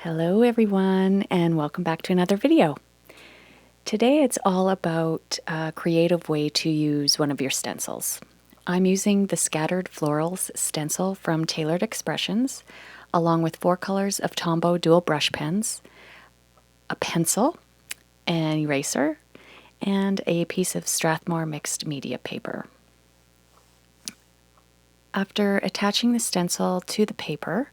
Hello everyone, and welcome back to another video. Today it's all about a creative way to use one of your stencils. I'm using the Scattered Florals stencil from Tailored Expressions, along with 4 colors of Tombow dual brush pens, a pencil, an eraser, and a piece of Strathmore mixed media paper. After attaching the stencil to the paper,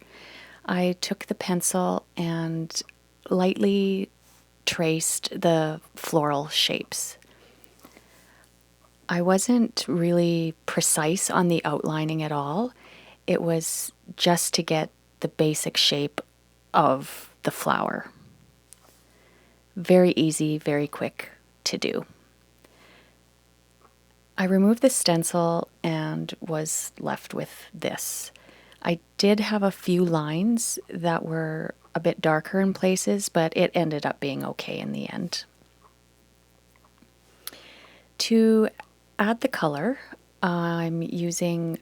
I took the pencil and lightly traced the floral shapes. I wasn't really precise on the outlining at all. It was just to get the basic shape of the flower. Very easy, very quick to do. I removed the stencil and was left with this. I did have a few lines that were a bit darker in places, but it ended up being okay in the end. To add the color, I'm using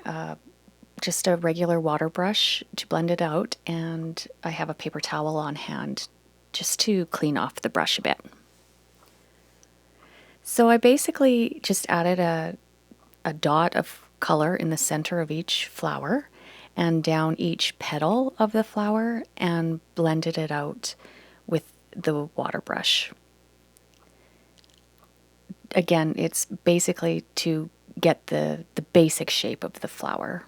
just a regular water brush to blend it out, and I have a paper towel on hand just to clean off the brush a bit. So I basically just added a dot of color in the center of each flower and down each petal of the flower and blended it out with the water brush. Again, it's basically to get the basic shape of the flower.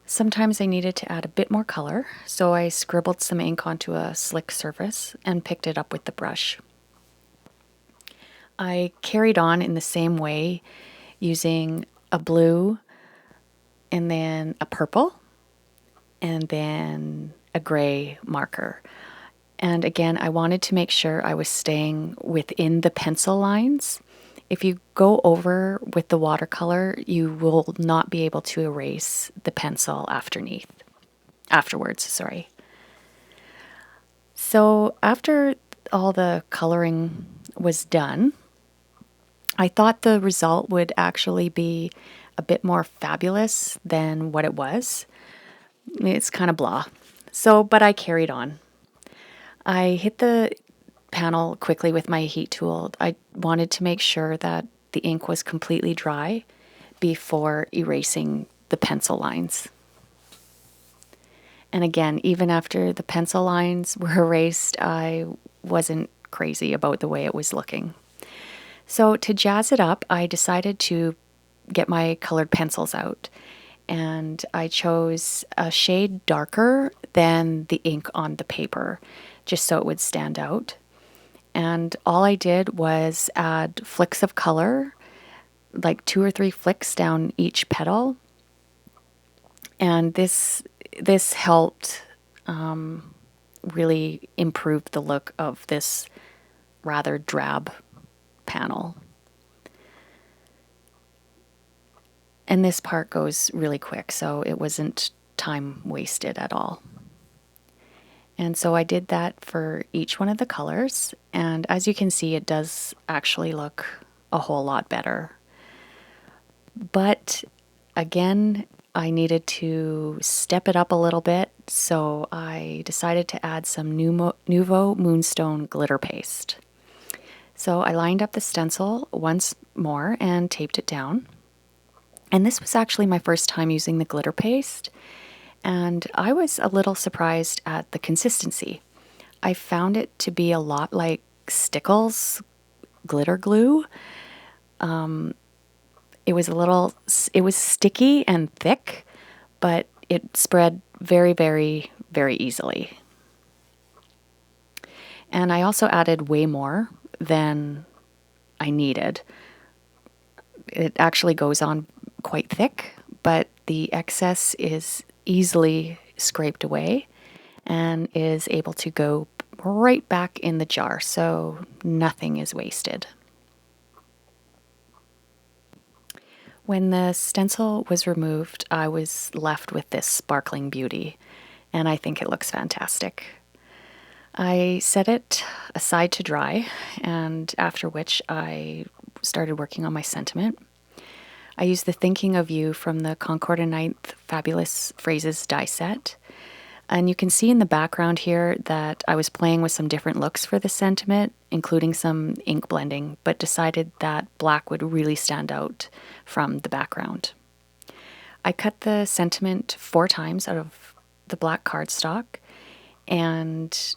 Sometimes I needed to add a bit more color, so I scribbled some ink onto a slick surface and picked it up with the brush. I carried on in the same way using a blue and then a purple and then a gray marker. And again, I wanted to make sure I was staying within the pencil lines. If you go over with the watercolor, you will not be able to erase the pencil afterwards, sorry. So after all the coloring was done, I thought the result would actually be a bit more fabulous than what it was. It's kind of blah. But I carried on. I hit the panel quickly with my heat tool. I wanted to make sure that the ink was completely dry before erasing the pencil lines. And again, even after the pencil lines were erased, I wasn't crazy about the way it was looking. So to jazz it up, I decided to get my colored pencils out. And I chose a shade darker than the ink on the paper, just so it would stand out. And all I did was add flicks of color, like 2 or 3 flicks down each petal. And this helped really improve the look of this rather drab panel. And this part goes really quick, so it wasn't time wasted at all. And so I did that for each one of the colors, and as you can see, it does actually look a whole lot better. But again, I needed to step it up a little bit, so I decided to add some Nouveau Moonstone glitter paste. So I lined up the stencil once more and taped it down. And this was actually my first time using the glitter paste, and I was a little surprised at the consistency. I found it to be a lot like Stickles glitter glue. It was sticky and thick, but it spread very, very, very easily. And I also added way more than I needed. It actually goes on quite thick, but the excess is easily scraped away and is able to go right back in the jar, so nothing is wasted. When the stencil was removed, I was left with this sparkling beauty, and I think it looks fantastic. I set it aside to dry, and after which I started working on my sentiment. I used the Thinking of You from the Concord & Ninth Fabulous Phrases die set. And you can see in the background here that I was playing with some different looks for the sentiment, including some ink blending, but decided that black would really stand out from the background. I cut the sentiment 4 times out of the black cardstock, and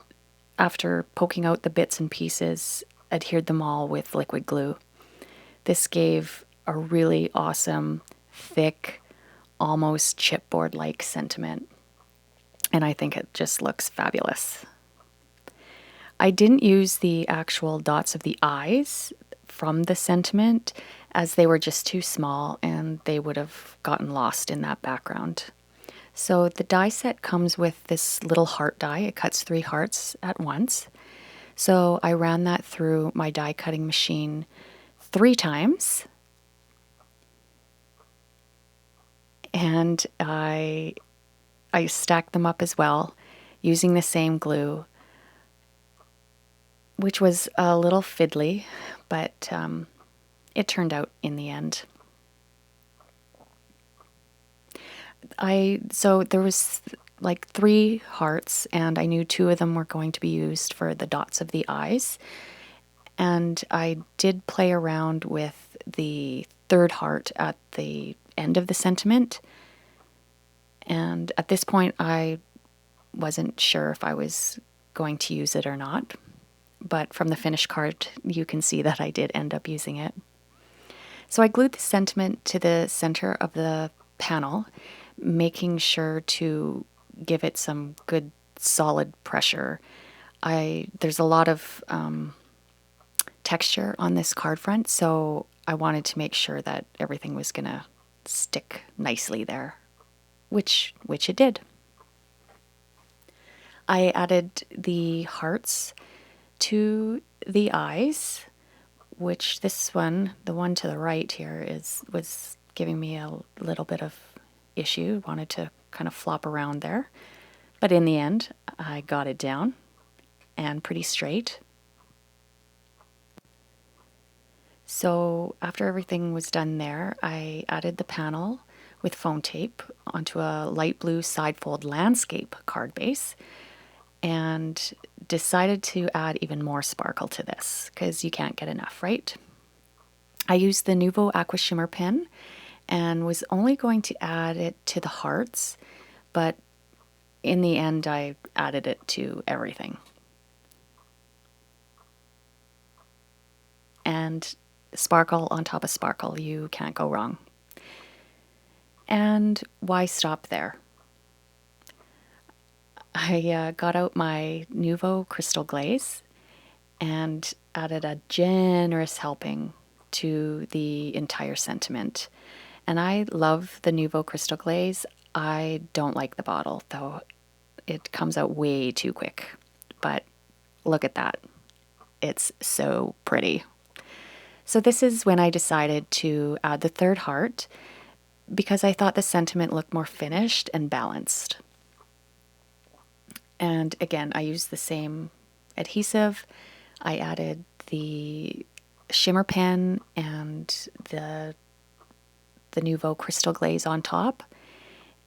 after poking out the bits and pieces, adhered them all with liquid glue. This gave a really awesome, thick, almost chipboard-like sentiment, and I think it just looks fabulous. I didn't use the actual dots of the eyes from the sentiment as they were just too small and they would have gotten lost in that background. So the die set comes with this little heart die. It cuts 3 hearts at once. So I ran that through my die cutting machine 3 times. And I stacked them up as well using the same glue, which was a little fiddly, but it turned out in the end. So there was like 3 hearts, and I knew 2 of them were going to be used for the dots of the eyes. And I did play around with the 3rd heart at the end of the sentiment. And at this point, I wasn't sure if I was going to use it or not. But from the finished card, you can see that I did end up using it. So I glued the sentiment to the center of the panel, making sure to give it some good solid pressure. There's a lot of texture on this card front, so I wanted to make sure that everything was going to stick nicely there, which it did. I added the hearts to the eyes, which this one, the one to the right here, was giving me a little bit of issue. Wanted to kind of flop around there. But in the end, I got it down and pretty straight. So after everything was done there, I added the panel with foam tape onto a light blue side fold landscape card base and decided to add even more sparkle to this because you can't get enough, right? I used the Nuvo Aqua Shimmer pen and was only going to add it to the hearts, but in the end I added it to everything. And sparkle on top of sparkle, you can't go wrong. And why stop there? I got out my Nuvo Crystal Glaze and added a generous helping to the entire sentiment. And I love the Nuvo Crystal Glaze. I don't like the bottle, though. It comes out way too quick. But look at that. It's so pretty. So this is when I decided to add the 3rd heart because I thought the sentiment looked more finished and balanced. And again, I used the same adhesive. I added the shimmer pen and the Nuvo Crystal Glaze on top.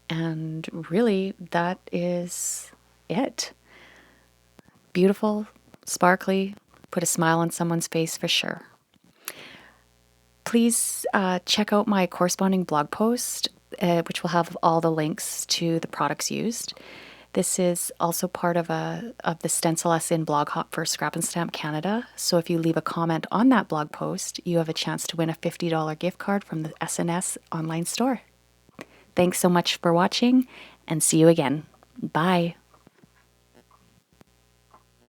And really, that is it. Beautiful, sparkly, put a smile on someone's face for sure. Please check out my corresponding blog post, which will have all the links to the products used. This is also part of the Stencil Us In blog hop for Scrap and Stamp Canada. So if you leave a comment on that blog post, you have a chance to win a $50 gift card from the SNS online store. Thanks so much for watching, and see you again. Bye.